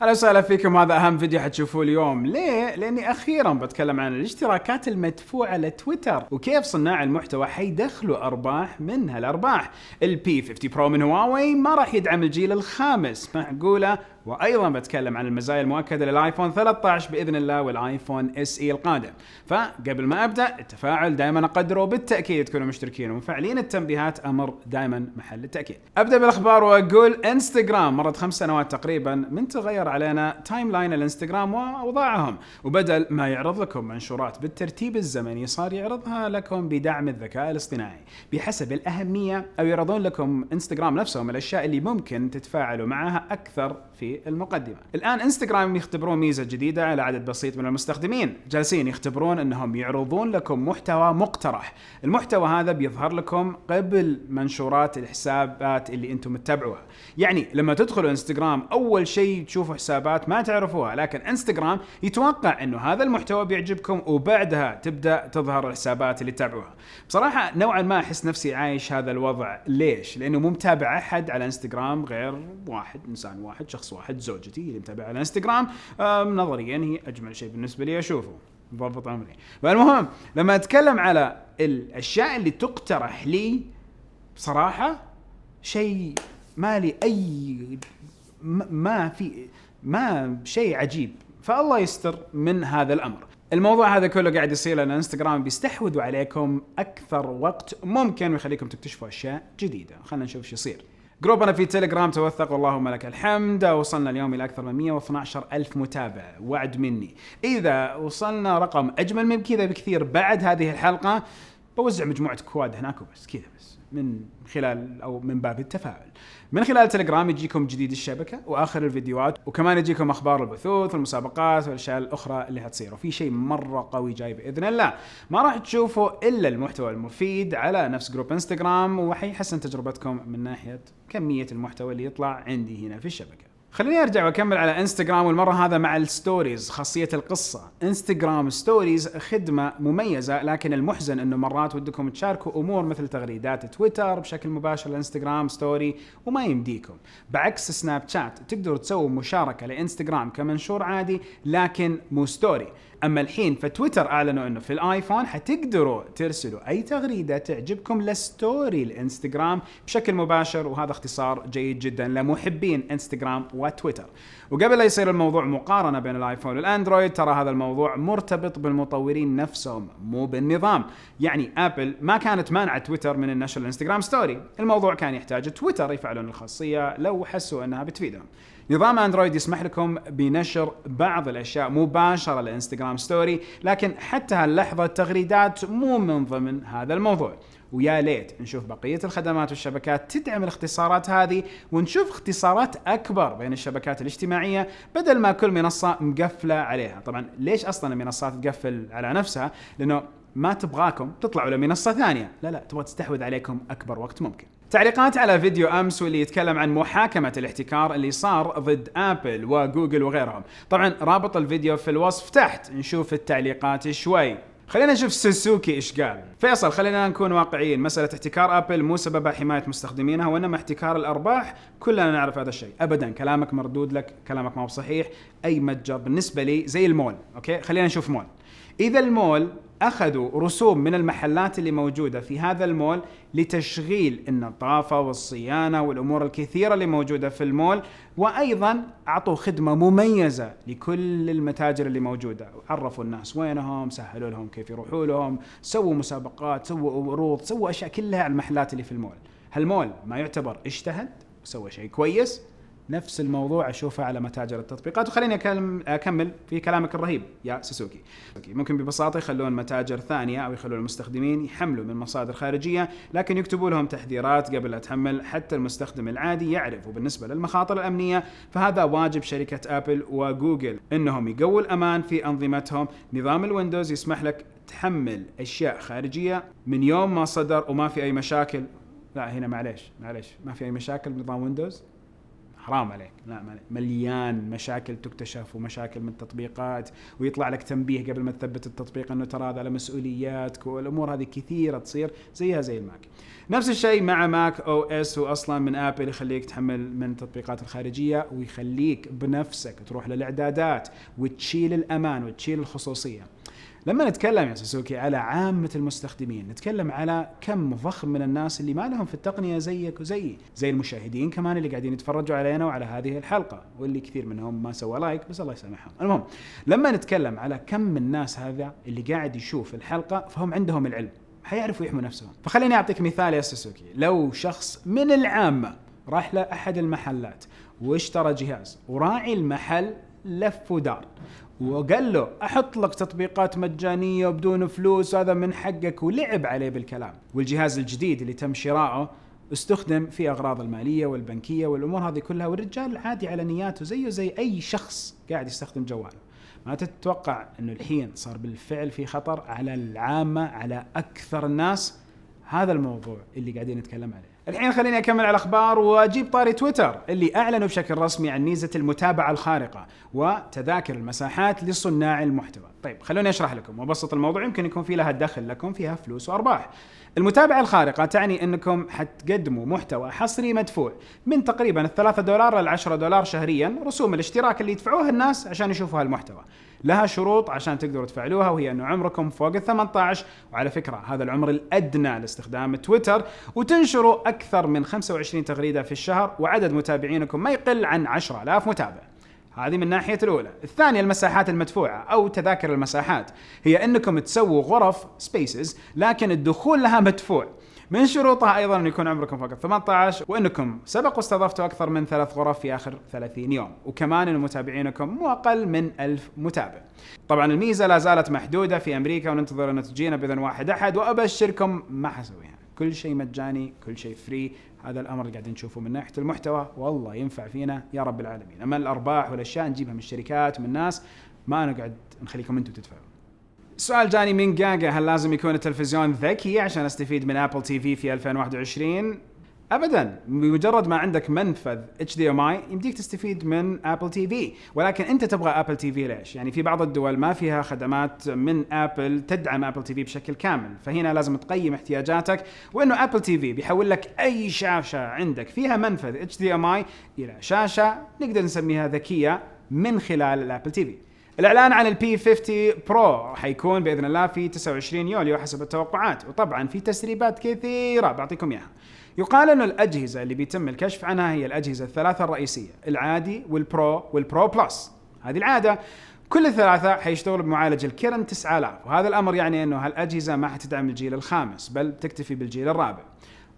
أهلا وسهلا فيكم. هذا أهم فيديو حتشوفوه اليوم. ليه؟ لأني أخيرا بتكلم عن الاشتراكات المدفوعة لتويتر وكيف صناع المحتوى حيدخلوا أرباح من هالأرباح. البي 50 برو من هواوي ما راح يدعم الجيل الخامس، معقولة؟ وأيضا بتكلم عن المزايا المؤكدة للآيفون 13 بإذن الله والآيفون اس اي القادم. فقبل ما أبدأ، التفاعل دائما أقدره، بالتأكيد تكونوا مشتركين ومفعلين التنبيهات، أمر دائما محل التأكيد. أبدأ بالأخبار وأقول انستغرام مرت 5 سنوات تقريبا من تغير علينا تايم لاين الانستغرام وأوضاعهم، وبدل ما يعرض لكم منشورات بالترتيب الزمني صار يعرضها لكم بدعم الذكاء الاصطناعي بحسب الأهمية، أو يعرضون لكم انستغرام نفسهم الأشياء اللي ممكن تتفاعلوا معها أكثر في المقدمة. الآن انستغرام يختبرون ميزة جديدة على عدد بسيط من المستخدمين، جالسين يختبرون أنهم يعرضون لكم محتوى مقترح. المحتوى هذا بيظهر لكم قبل منشورات الحسابات اللي أنتم تتابعوها. يعني لما تدخلوا انستغرام أول شيء تشوفوا حسابات ما تعرفوها، لكن انستغرام يتوقع أنه هذا المحتوى بيعجبكم وبعدها تبدأ تظهر الحسابات اللي تتابعوها. بصراحة نوعا ما أحس نفسي عايش هذا الوضع. ليش؟ لأنه مو متابع أحد على انستغرام غير واحد، إنسان واحد، شخص واحد، زوجتي اللي متابعة على انستغرام. نظريا هي أجمل شيء بالنسبة لي أشوفه، ضبط أمري. فالمهم لما أتكلم على الأشياء اللي تقترح لي، بصراحة شيء ما لي أي ما شيء عجيب، فالله يستر من هذا الأمر. الموضوع هذا كله قاعد يصير لأن انستغرام بيستحوذوا عليكم أكثر وقت ممكن ويخليكم تكتشفوا أشياء جديدة. خلنا نشوف شو يصير. جروبنا في تيليجرام توثق واللهم لك الحمد، وصلنا اليوم إلى أكثر من 112 ألف متابع. وعد مني إذا وصلنا رقم أجمل من كذا بكثير بعد هذه الحلقة بوزع مجموعة كواد هناك وبس كذا، بس من خلال أو من باب التفاعل. من خلال تليجرام يجيكم جديد الشبكة وآخر الفيديوهات، وكمان يجيكم أخبار البثوث والمسابقات والأشياء الأخرى اللي هتصير. وفي شيء مرة قوي جاي بإذن الله، ما راح تشوفوا إلا المحتوى المفيد على نفس جروب انستغرام، وحيحسن تجربتكم من ناحية كمية المحتوى اللي يطلع عندي هنا في الشبكة. خليني ارجع واكمل على انستغرام، والمره هذا مع الستوريز. خاصيه القصه، انستغرام ستوريز خدمه مميزه، لكن المحزن انه مرات ودكم تشاركوا امور مثل تغريدات تويتر بشكل مباشر لانستغرام ستوري وما يمديكم. بعكس سناب شات تقدروا تسووا مشاركه لانستغرام كمنشور عادي لكن مو ستوري. اما الحين فتويتر اعلنوا انه في الايفون حتقدروا ترسلوا اي تغريده تعجبكم لستوري الانستغرام بشكل مباشر، وهذا اختصار جيد جدا لمحبين انستغرام وتويتر. وقبل لا يصير الموضوع مقارنه بين الايفون والاندرويد، ترى هذا الموضوع مرتبط بالمطورين نفسهم مو بالنظام. يعني ابل ما كانت مانعه تويتر من النشر الانستغرام ستوري، الموضوع كان يحتاج تويتر يفعلون الخاصيه لو حسوا انها بتفيدهم. نظام اندرويد يسمح لكم بنشر بعض الاشياء مباشره لانستغرام ستوري، لكن حتى هاللحظه التغريدات مو من ضمن هذا الموضوع. ويا ليت نشوف بقيه الخدمات والشبكات تدعم الاختصارات هذه، ونشوف اختصارات اكبر بين الشبكات الاجتماعيه بدل ما كل منصه مقفله عليها. طبعا ليش اصلا المنصات تقفل على نفسها؟ لانه ما تبغاكم تطلعوا لمنصه ثانيه، لا تبغى تستحوذ عليكم اكبر وقت ممكن. تعليقات على فيديو أمس واللي يتكلم عن محاكمة الاحتكار اللي صار ضد آبل وجوجل وغيرهم. طبعا رابط الفيديو في الوصف تحت، نشوف التعليقات شوي. خلينا نشوف سوزوكي إيش قال. فيصل، خلينا نكون واقعيين، مسألة احتكار آبل مو سببها حماية مستخدمينها وإنما احتكار الأرباح. كلنا نعرف هذا الشيء. أبدا كلامك مردود لك، كلامك ما هو صحيح. أي متجر بالنسبة لي زي المول. أوكي، خلينا نشوف مول. إذا المول أخذوا رسوم من المحلات اللي موجودة في هذا المول لتشغيل النظافة والصيانة والأمور الكثيرة اللي موجودة في المول، وأيضا أعطوا خدمة مميزة لكل المتاجر اللي موجودة، عرفوا الناس وينهم، سهلوا لهم كيف يروحوا لهم، سووا مسابقات، سووا عروض، سووا أشياء كلها على المحلات اللي في المول. هالمول ما يعتبر اجتهد وسوى شيء كويس؟ نفس الموضوع أشوفه على متاجر التطبيقات. وخليني أكمل في كلامك الرهيب يا سوزوكي. ممكن ببساطة يخلون متاجر ثانية أو يخلون المستخدمين يحملوا من مصادر خارجية، لكن يكتبوا لهم تحذيرات قبل لا تحمل حتى المستخدم العادي يعرف. وبالنسبة للمخاطر الأمنية فهذا واجب شركة آبل وجوجل إنهم يقووا الأمان في أنظمتهم. نظام الويندوز يسمح لك تحمل أشياء خارجية من يوم ما صدر وما في أي مشاكل. لا هنا معليش ما في أي مشاكل بنظام ويندوز. حرام عليك، لا مليان مشاكل تكتشف ومشاكل من التطبيقات، ويطلع لك تنبيه قبل ما تثبت التطبيق انه ترى هذا على مسؤولياتك، والامور هذه كثيره تصير زيها زي الماك. نفس الشيء مع ماك او اس، واصلا من ابل يخليك تحمل من التطبيقات الخارجيه، ويخليك بنفسك تروح للاعدادات وتشيل الامان وتشيل الخصوصيه. لما نتكلم يا سوسوكي على عامة المستخدمين، نتكلم على كم ضخم من الناس اللي ما لهم في التقنية زيك وزي المشاهدين كمان اللي قاعدين يتفرجوا علينا وعلى هذه الحلقة، واللي كثير منهم ما سوى لايك بس الله يسامحهم. المهم لما نتكلم على كم من الناس هذا اللي قاعد يشوف الحلقة، فهم عندهم العلم، حيعرفوا يحموا نفسهم. فخليني أعطيك مثال يا سوسوكي، لو شخص من العامة راح لأحد المحلات واشترى جهاز، وراعي المحل لف ودار وقال له أحط لك تطبيقات مجانية وبدون فلوس، هذا من حقك، ولعب عليه بالكلام، والجهاز الجديد اللي تم شراؤه استخدم في أغراض المالية والبنكية والأمور هذه كلها، والرجال عادي على نياته زيه زي أي شخص قاعد يستخدم جواله، ما تتوقع أنه الحين صار بالفعل في خطر على العامة، على أكثر الناس؟ هذا الموضوع اللي قاعدين نتكلم عليه. الحين خليني أكمل على الأخبار وأجيب طاري تويتر اللي أعلنوا بشكل رسمي عن ميزة المتابعة الخارقة وتذاكر المساحات لصناع المحتوى. طيب خلوني أشرح لكم وأبسط الموضوع، يمكن يكون في لها دخل لكم، فيها فلوس وأرباح. المتابعة الخارقة تعني أنكم حتقدموا محتوى حصري مدفوع من تقريبا $3 ل$10 شهريا، رسوم الاشتراك اللي يدفعوها الناس عشان يشوفوا هالمحتوى. لها شروط عشان تقدروا تفعلوها، وهي أنه عمركم فوق 18، وعلى فكرة هذا العمر الأدنى لاستخدام تويتر، وتنشروا أكثر من 25 تغريدة في الشهر، وعدد متابعينكم ما يقل عن 10,000 متابع. هذه من ناحية الأولى. الثانية المساحات المدفوعة أو تذاكر المساحات، هي أنكم تسووا غرف سبيسز لكن الدخول لها مدفوع. من شروطها أيضا أن يكون عمركم فوق 18، وأنكم سبق واستضفتوا أكثر من 3 غرف في آخر 30 يوم، وكمان أن متابعينكم مو أقل من 1000 متابع. طبعا الميزة لا زالت محدودة في أمريكا، وننتظر أن تجينا بإذن واحد أحد، وأبشركم ما حسويها، كل شيء مجاني، كل شيء فري. هذا الأمر اللي قاعدين نشوفه من ناحية المحتوى، والله ينفع فينا يا رب العالمين. أما الأرباح والأشياء نجيبها من الشركات ومن الناس، ما نقعد نخليكم أنتم تدفعوا. سؤال جاني من جاجا، هل لازم يكون التلفزيون ذكي عشان استفيد من ابل تي في في 2021؟ ابدا، بمجرد ما عندك منفذ HDMI يمديك تستفيد من ابل تي في، ولكن انت تبغى ابل تي في ليش؟ يعني في بعض الدول ما فيها خدمات من ابل تدعم ابل تي في بشكل كامل، فهنا لازم تقيم احتياجاتك، وانه ابل تي في بيحول لك اي شاشة عندك فيها منفذ HDMI الى شاشة نقدر نسميها ذكية من خلال الابل تي في. الإعلان عن البي 50 برو حيكون بإذن الله في 29 يوليو حسب التوقعات، وطبعا في تسريبات كثيرة بعطيكم إياها. يقال أن الأجهزة اللي بيتم الكشف عنها هي الأجهزة الثلاثة الرئيسية، العادي والبرو بلس. هذه العادة كل الثلاثة حيشتغلوا بمعالج الكيرن 9000، وهذا الأمر يعني أنه هالأجهزة ما حتدعم الجيل الخامس بل تكتفي بالجيل الرابع.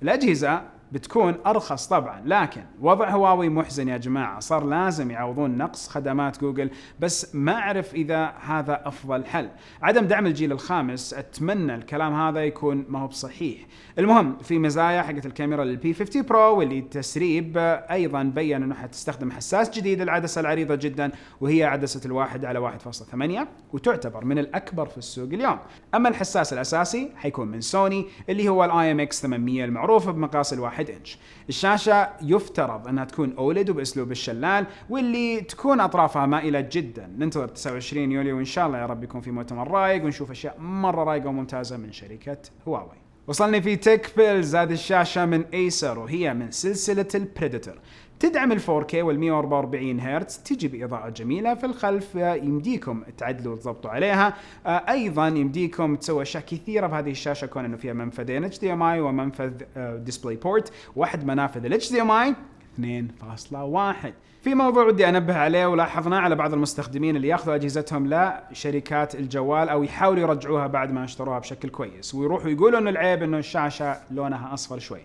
الأجهزة بتكون أرخص طبعا، لكن وضع هواوي محزن يا جماعة، صار لازم يعوضون نقص خدمات جوجل، بس ما أعرف إذا هذا أفضل حل. عدم دعم الجيل الخامس، أتمنى الكلام هذا يكون ما هو بصحيح. المهم في مزايا حقت الكاميرا للبي 50 برو، واللي تسريب أيضا بيّن أنه حتستخدم حساس جديد، العدسة العريضة جدا، وهي عدسة 1:1.8، وتعتبر من الأكبر في السوق اليوم. أما الحساس الأساسي حيكون من سوني اللي هو IMX 800 المعروف بمقاس 1 إنش. الشاشة يفترض أنها تكون أوليد وبأسلوب الشلال، واللي تكون أطرافها مائلة جدا. ننتظر 29 يوليو وإن شاء الله يا رب يكون في مؤتمر رايق ونشوف أشياء مرة رايقة وممتازة من شركة هواوي. وصلني في تيك بيلز هذه الشاشة من ايسر، وهي من سلسلة البريدتور، تدعم ال 4K وال 144 هرتز، تجي بإضاءة جميلة في الخلف، يمديكم تعدلوا وتضبطوا عليها. أيضا يمديكم تسوي أشياء كثيرة في هذه الشاشة، كون أنه فيها منفذين HDMI ومنفذ ديسبلاي بورت، واحد منافذ ال HDMI 2.1. في موضوع ودي أنبه عليه ولاحظناه على بعض المستخدمين اللي ياخذوا أجهزتهم لشركات الجوال أو يحاولوا يرجعوها بعد ما اشتروها بشكل كويس، ويروحوا يقولوا إنه العيب إنه الشاشة لونها أصفر شوي.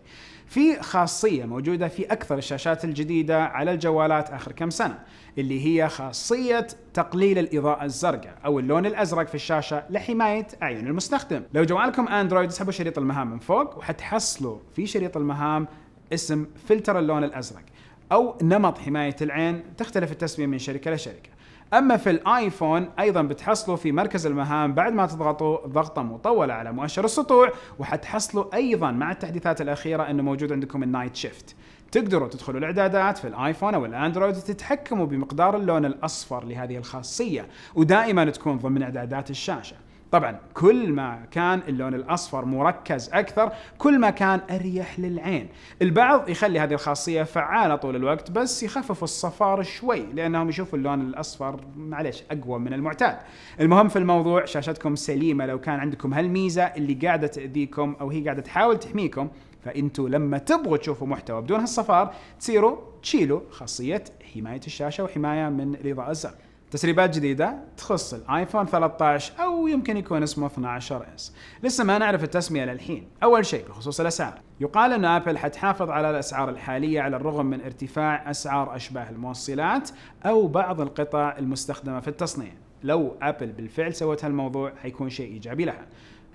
في خاصية موجودة في أكثر الشاشات الجديدة على الجوالات آخر كم سنة، اللي هي خاصية تقليل الإضاءة الزرقاء أو اللون الأزرق في الشاشة لحماية أعين المستخدم. لو جوالكم أندرويد اسحبوا شريط المهام من فوق، وحتحصلوا في شريط المهام اسم فلتر اللون الأزرق أو نمط حماية العين، تختلف التسمية من شركة لشركة. أما في الآيفون أيضا بتحصلوا في مركز المهام بعد ما تضغطوا ضغطة مطولة على مؤشر السطوع، وحتحصلوا أيضا مع التحديثات الأخيرة أنه موجود عندكم النايت شيفت. تقدروا تدخلوا الاعدادات في الايفون او الاندرويد وتتحكموا بمقدار اللون الاصفر لهذه الخاصيه، ودائما تكون ضمن اعدادات الشاشه. طبعا كل ما كان اللون الاصفر مركز اكثر كل ما كان اريح للعين. البعض يخلي هذه الخاصيه فعاله طول الوقت بس يخففوا الصفار شوي لانهم يشوفوا اللون الاصفر معليش اقوى من المعتاد. المهم في الموضوع شاشتكم سليمه لو كان عندكم هالميزه اللي قاعده تاذيكم او هي قاعده تحاول تحميكم، فانتوا لما تبغوا تشوفوا محتوى بدون هالصفار تصيروا تشيلوا خاصيه حمايه الشاشه وحمايه من الاضاءه الزاويه. تسريبات جديدة تخص الايفون 13 او يمكن يكون اسمه 12 اس. لسه ما نعرف التسمية للحين. اول شيء بخصوص الاسعار، يقال ان ابل حتحافظ على الاسعار الحالية على الرغم من ارتفاع اسعار اشباه الموصلات او بعض القطع المستخدمة في التصنيع. لو ابل بالفعل سوت هالموضوع حيكون شيء ايجابي لها.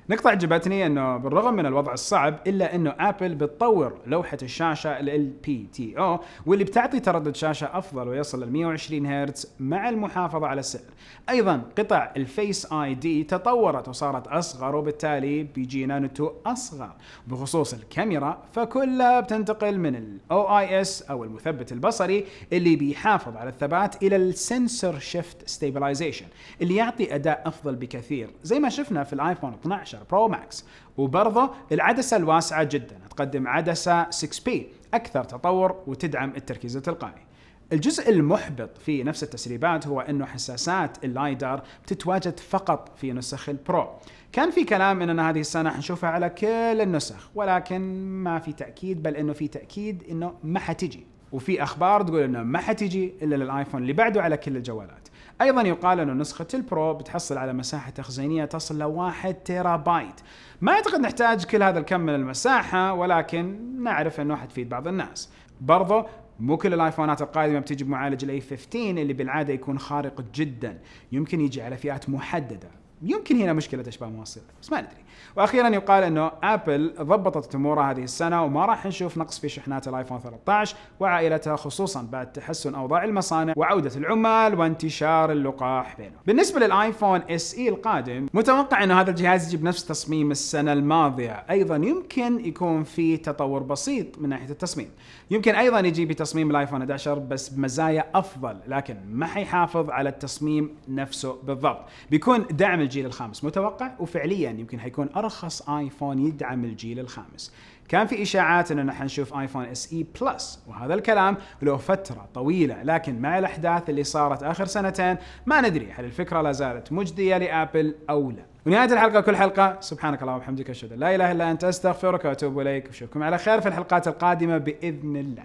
نقطة عجبتني انه بالرغم من الوضع الصعب الا انه ابل بتطور لوحة الشاشة ال LPTO واللي بتعطي تردد شاشة افضل ويصل ل 120 هرتز مع المحافظة على السعر. ايضا قطع الفيس اي دي تطورت وصارت اصغر وبالتالي بيجينا نتوء اصغر. بخصوص الكاميرا فكلها بتنتقل من ال OIS او المثبت البصري اللي بيحافظ على الثبات الى السنسور شيفت ستابلايزيشن اللي يعطي اداء افضل بكثير زي ما شفنا في الايفون 12 برو ماكس. وبرضه العدسة الواسعة جدا تقدم عدسة 6P أكثر تطور وتدعم التركيز التلقائي. الجزء المحبط في نفس التسريبات هو أنه حساسات اللايدار بتتواجد فقط في نسخ البرو. كان في كلام أننا هذه السنة حنشوفها على كل النسخ ولكن ما في تأكيد، بل أنه في تأكيد أنه ما حتجي، وفي أخبار تقول أنه ما حتجي إلا للآيفون اللي بعده على كل الجوالات. أيضا يقال أنه نسخة البرو بتحصل على مساحة تخزينية تصل ل 1 تيرا بايت. ما أعتقد نحتاج كل هذا الكم من المساحة ولكن نعرف أنه حتفيد بعض الناس. برضو مو كل الايفونات القادمة بتيجي بمعالج الاي 15 اللي بالعادة يكون خارق جدا، يمكن يجي على فئات محددة. يمكن هنا مشكلة اشباه موصلة بس ما ندري. واخيرا يقال انه ابل ضبطت امورها هذه السنة وما راح نشوف نقص في شحنات الايفون 13 وعائلتها خصوصا بعد تحسن اوضاع المصانع وعودة العمال وانتشار اللقاح بينهم. بالنسبة للايفون SE القادم متوقع انه هذا الجهاز يجيب نفس تصميم السنة الماضية. ايضا يمكن يكون في تطور بسيط من ناحية التصميم. يمكن ايضا يجي بتصميم الايفون 11 بس بمزايا افضل لكن ما حيحافظ على التصميم نفسه بالضبط. بيكون دعم الجيل الخامس متوقع وفعليا يمكن حيكون ارخص ايفون يدعم الجيل الخامس. كان في اشاعات اننا حنشوف ايفون SE بلس وهذا الكلام له فترة طويلة لكن مع الاحداث اللي صارت اخر سنتين ما ندري هل الفكرة لا زالت مجدية لابل او لا. ونهاية الحلقة كل حلقة سبحانك اللهم وبحمدك اشهد ان لا اله الا انت استغفرك واتوب اليك واشوفكم على خير في الحلقات القادمة باذن الله.